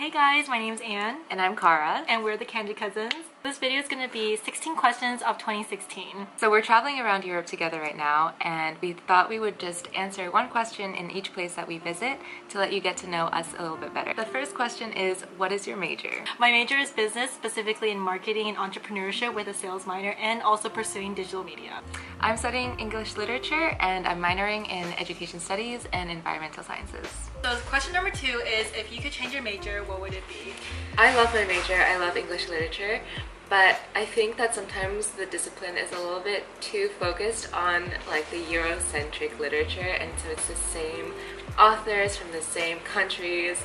Hey guys, my name's Anne. And I'm Cara. And we're the Candy Cousins. This video is going to be 16 questions of 2016. So we're traveling around Europe together right now, and we thought we would just answer one question in each place that we visit to let you get to know us a little bit better. The first question is, what is your major? My major is business, specifically in marketing and entrepreneurship with a sales minor, and also pursuing digital media. I'm studying English literature, and I'm minoring in education studies and environmental sciences. So question number 2 is, if you could change your major, what would it be? I love my major. I love English literature. But I think that sometimes the discipline is a little bit too focused on like the Eurocentric literature, and so it's the same authors from the same countries,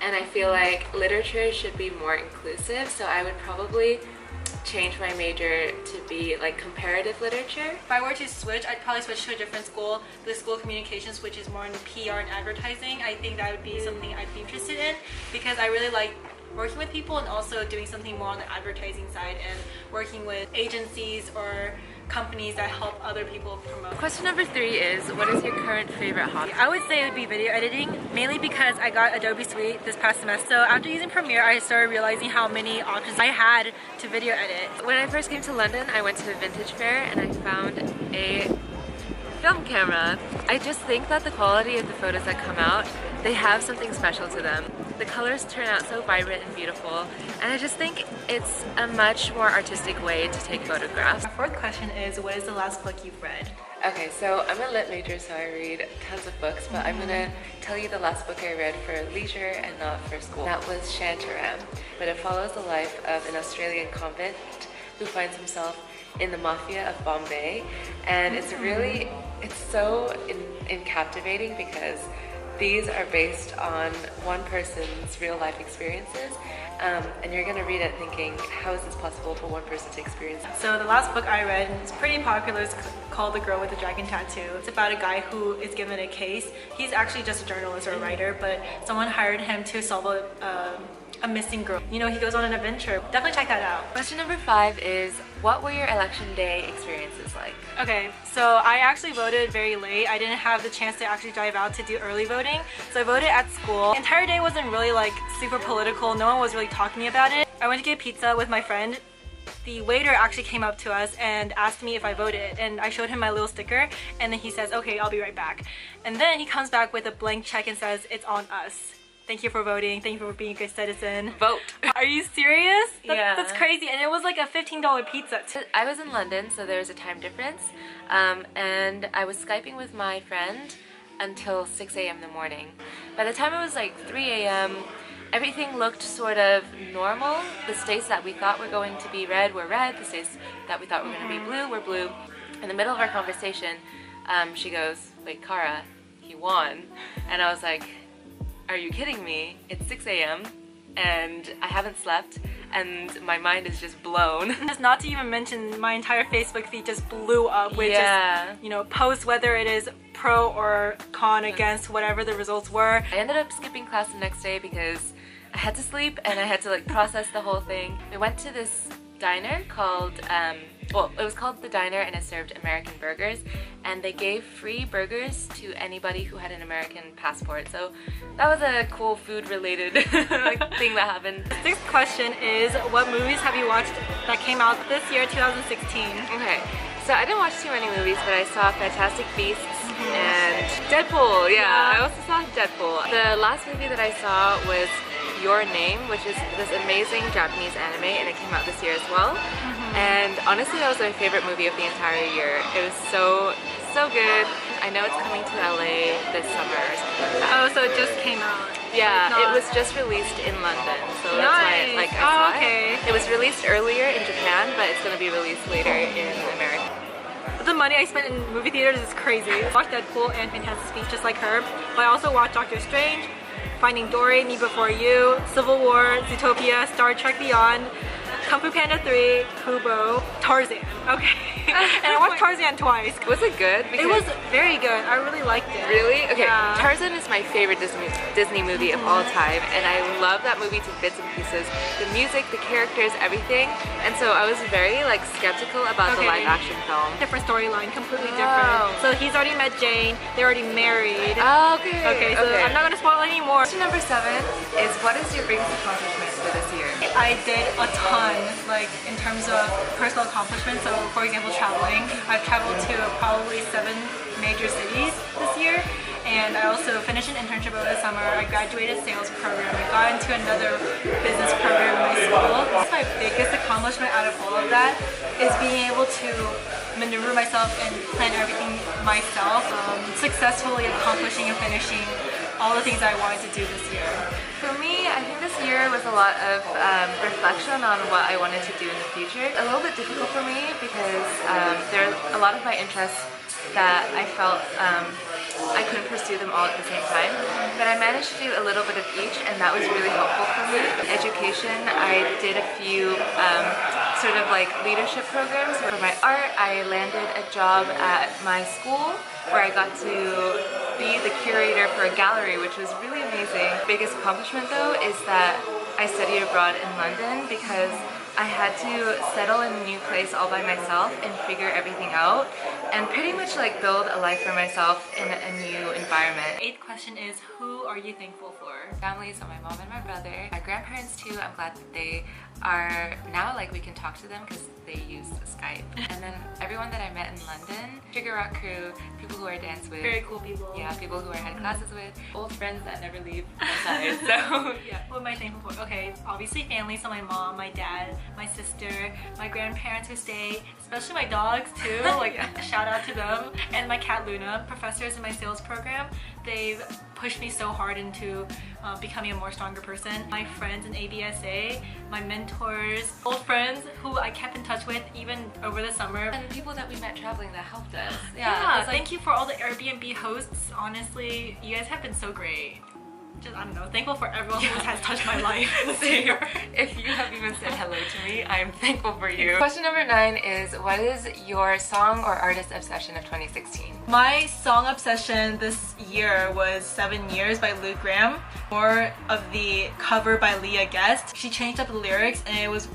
and I feel like literature should be more inclusive, so I would probably change my major to be like comparative literature. If I were to switch, I'd probably switch to a different school, the School of Communications, which is more in PR and advertising. I think that would be something I'd be interested in because I really like working with people and also doing something more on the advertising side and working with agencies or companies that help other people promote. Question number 3 is, what is your current favorite hobby? I would say it would be video editing, mainly because I got Adobe Suite this past semester. So after using Premiere, I started realizing how many options I had to video edit. When I first came to London, I went to a vintage fair and I found a film camera. I just think that the quality of the photos that come out, they have something special to them. The colors turn out so vibrant and beautiful, and I just think it's a much more artistic way to take photographs. Our fourth question is, what is the last book you've read? Okay, so I'm a lit major, so I read tons of books, but I'm gonna tell you the last book I read for leisure and not for school. That was Shantaram, but it follows the life of an Australian convict who finds himself in the mafia of Bombay, and it's so captivating because these are based on one person's real life experiences, and you're gonna read it thinking, how is this possible for one person to experience? So the last book I read, it's pretty popular, it's called The Girl with the Dragon Tattoo. It's about a guy who is given a case. He's actually just a journalist or a writer, but someone hired him to solve a missing girl. You know, he goes on an adventure. Definitely check that out. Question number 5 is, what were your election day experiences like? Okay, so I actually voted very late. I didn't have the chance to actually drive out to do early voting, so I voted at school. The entire day wasn't really like super political. No one was really talking about it. I went to get pizza with my friend. The waiter actually came up to us and asked me if I voted, and I showed him my little sticker, and then he says, okay, I'll be right back. And then he comes back with a blank check and says, it's on us. Thank you for voting. Thank you for being a good citizen. Vote. Are you serious? Yeah. That's crazy. And it was like a $15 pizza. I was in London, so there was a time difference. And I was Skyping with my friend until 6 a.m. in the morning. By the time it was like 3 a.m., everything looked sort of normal. The states that we thought were going to be red were red. The states that we thought were going to be blue were blue. In the middle of our conversation, she goes, wait, Cara, he won. And I was like, are you kidding me? It's 6 a.m. and I haven't slept and my mind is just blown. Just not to even mention, my entire Facebook feed just blew up with just, you know, posts whether it is pro or con against whatever the results were. I ended up skipping class the next day because I had to sleep and I had to like process the whole thing. We went to this diner called, well, it was called The Diner, and it served American burgers, and they gave free burgers to anybody who had an American passport. So that was a cool food-related like, thing that happened. The sixth question is, what movies have you watched that came out this year, 2016? Okay, so I didn't watch too many movies, but I saw Fantastic Beasts and Deadpool. Yeah, I also saw Deadpool. The last movie that I saw was Your Name, which is this amazing Japanese anime, and it came out this year as well. And honestly, that was my favorite movie of the entire year. It was so good. I know it's coming to LA this summer or something like that. Oh, so it just came out. Yeah, it was just released in London, so that's why like, I saw it. It was released earlier in Japan, but it's going to be released later in America. The money I spent in movie theaters is crazy. I watched Deadpool and Fantastic Beasts just like her, but I also watched Doctor Strange, Finding Dory, Me Before You, Civil War, Zootopia, Star Trek Beyond, Kung Fu Panda 3, Kubo, Tarzan. Okay. And I watched Tarzan twice. Was it good? It was very good. I really liked it. Really? Okay. Yeah. Tarzan is my favorite Disney movie of all time, and I love that movie to bits and pieces. The music, the characters, everything. And so I was very like skeptical about the live action film. Different storyline, completely different. So he's already met Jane. They're already married. Oh, okay. Okay, so I'm not gonna spoil tell anymore. Question number 7 is what is your biggest accomplishment for this year? I did a ton, like in terms of personal accomplishments. So for example, traveling. I've traveled to probably 7 major cities this year. And I also finished an internship over the summer. I graduated sales program. I got into another business program in my school. My biggest accomplishment out of all of that is being able to maneuver myself and plan everything myself, successfully accomplishing and finishing all the things I wanted to do this year. For me, I think this year was a lot of reflection on what I wanted to do in the future. A little bit difficult for me because there are a lot of my interests that I felt I couldn't pursue them all at the same time, but I managed to do a little bit of each, and that was really helpful for me. Education, I did a few sort of like leadership programs. For my art, I landed a job at my school where I got to be the curator for a gallery, which was really amazing. Biggest accomplishment though is that I studied abroad in London because I had to settle in a new place all by myself and figure everything out and pretty much like build a life for myself in a new environment. 8th question is, who are you thankful for? Family, so my mom and my brother. My grandparents too, I'm glad that they are now like we can talk to them because they use Skype. And then everyone that I met in London, Sugar Rock crew, people who I dance with. Very cool people. Yeah, people who I had classes with, old friends that never leave my side. So yeah. What am I thankful for? Okay, obviously family, so my mom, my dad, my sister, my grandparents who stay, especially my dogs too, like shout out to them, and my cat Luna. Professors in my sales program, they've pushed me so hard into becoming a more stronger person. My friends in ABSA, my mentors, old friends who I kept in touch with even over the summer. And people that we met traveling that helped us. Yeah, thank you for all the Airbnb hosts. Honestly, you guys have been so great. Just, I don't know, thankful for everyone who has touched my life this year. If you have even said hello to me, I am thankful for you. Question number 9 is, what is your song or artist obsession of 2016? My song obsession this year was 7 Years by Luke Graham. More of the cover by Leah Guest. She changed up the lyrics and it was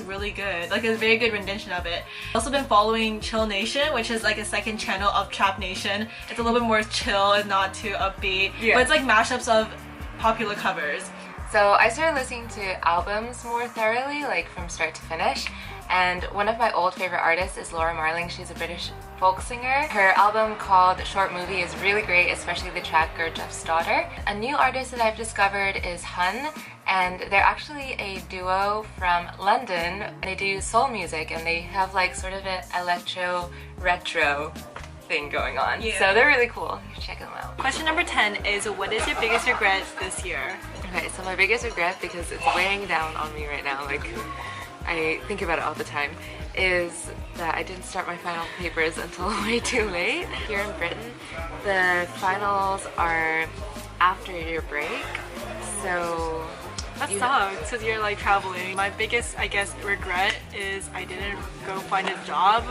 really good. Like, it was a very good rendition of it. I've also been following Chill Nation, which is like a second channel of Trap Nation. It's a little bit more chill and not too upbeat, but it's like mashups of popular covers. So I started listening to albums more thoroughly, like from start to finish. And one of my old favorite artists is Laura Marling. She's a British folk singer. Her album called Short Movie is really great, especially the track Gurdjieff's Daughter. A new artist that I've discovered is Hun, and they're actually a duo from London. They do soul music and they have like sort of an electro retro thing going on. So they're really cool. You should check them out. Question number 10 is, what is your biggest regret this year? Okay, so my biggest regret, because it's weighing down on me right now, like I think about it all the time, is that I didn't start my final papers until way too late. Here in Britain, the finals are after your break, so that sucks because you're like traveling. My biggest, I guess, regret is I didn't go find a job.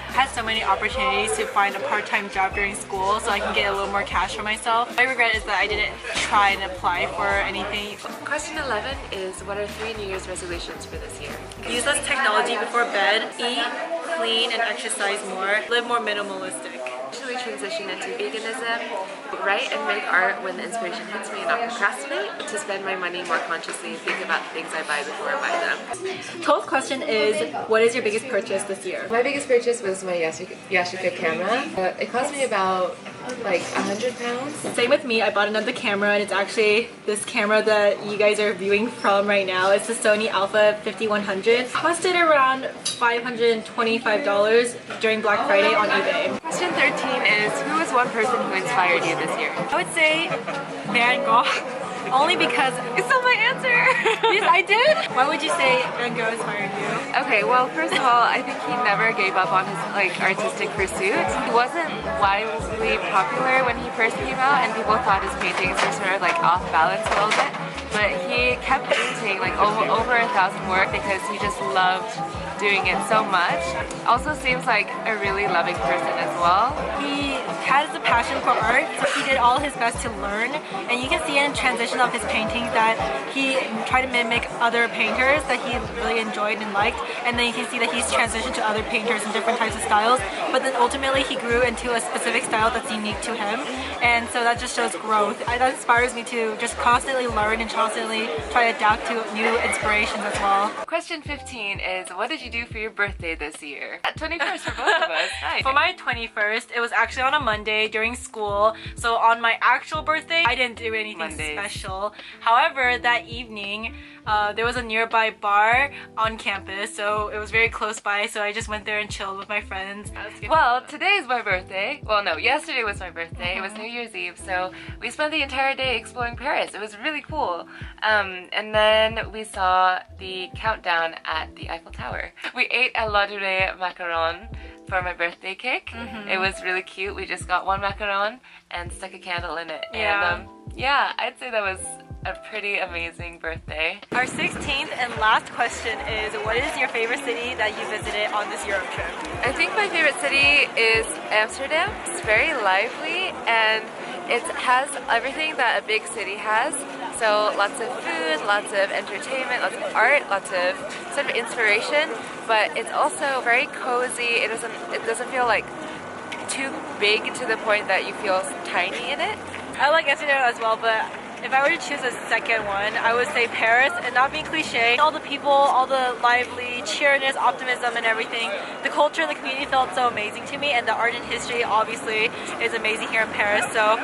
I had so many opportunities to find a part-time job during school so I can get a little more cash for myself. My regret is that I didn't try and apply for anything. Question 11 is, what are 3 New Year's resolutions for this year? Use less technology before bed, eat clean and exercise more, live more minimalistic. Actually transition into veganism, write and make art when the inspiration hits me and not procrastinate, to spend my money more consciously and think about the things I buy before I buy them. 12th question is, what is your biggest purchase this year? My biggest purchase was my Yashica camera. It cost me about like £100. Same with me. I bought another camera and it's actually this camera that you guys are viewing from right now. It's the Sony Alpha 5100. It costed around $525 during Black Friday on eBay. Question 13 is, who is one person who inspired you this year? I would say Van Gogh. Only because it's not my answer. Yes, I did. Why would you say Van Gogh inspired you? Okay, well, first of all, I think he never gave up on his like artistic pursuits. He wasn't widely popular when he first came out, and people thought his paintings were sort of like off balance a little bit. But he kept painting like over 1,000 work because he just loved doing it so much. Also seems like a really loving person as well. He has a passion for art, so he did all his best to learn, and you can see in transition of his paintings that he tried to mimic other painters that he really enjoyed and liked, and then you can see that he's transitioned to other painters in different types of styles, but then ultimately he grew into a specific style that's unique to him, and so that just shows growth. That inspires me to just constantly learn and constantly try to adapt to new inspirations as well. Question 15 is, what did you do for your birthday this year? At 21st for both of us. Nice. For my 21st, it was actually on a Monday during school, so on my actual birthday, I didn't do anything special. However, that evening, there was a nearby bar on campus, so it was very close by, so I just went there and chilled with my friends. Well, today is my birthday. Well, no, yesterday was my birthday. It was New Year's Eve, so we spent the entire day exploring Paris. It was really cool. And then we saw the countdown at the Eiffel Tower. We ate a La Durée macaron for my birthday cake. It was really cute. We just got one macaron and stuck a candle in it. Yeah. And yeah, I'd say that was a pretty amazing birthday. Our 16th and last question is, what is your favorite city that you visited on this Europe trip? I think my favorite city is Amsterdam. It's very lively and it has everything that a big city has. So lots of food, lots of entertainment, lots of art, lots of sort of inspiration, but it's also very cozy. It doesn't feel like too big to the point that you feel tiny in it. I like Amsterdam as well, but if I were to choose a second one, I would say Paris, and not being cliche. All the people, all the lively cheeriness, optimism and everything. The culture and the community felt so amazing to me, and the art and history obviously is amazing here in Paris, so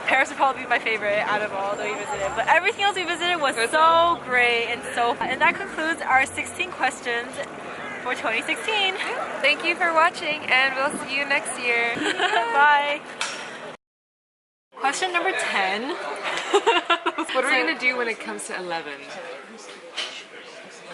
Paris would probably be my favorite out of all that we visited. But everything else we visited was so great and so fun. And that concludes our 16 questions for 2016. Thank you for watching, and we'll see you next year. Bye. Question number 10. What are we gonna do when it comes to 11?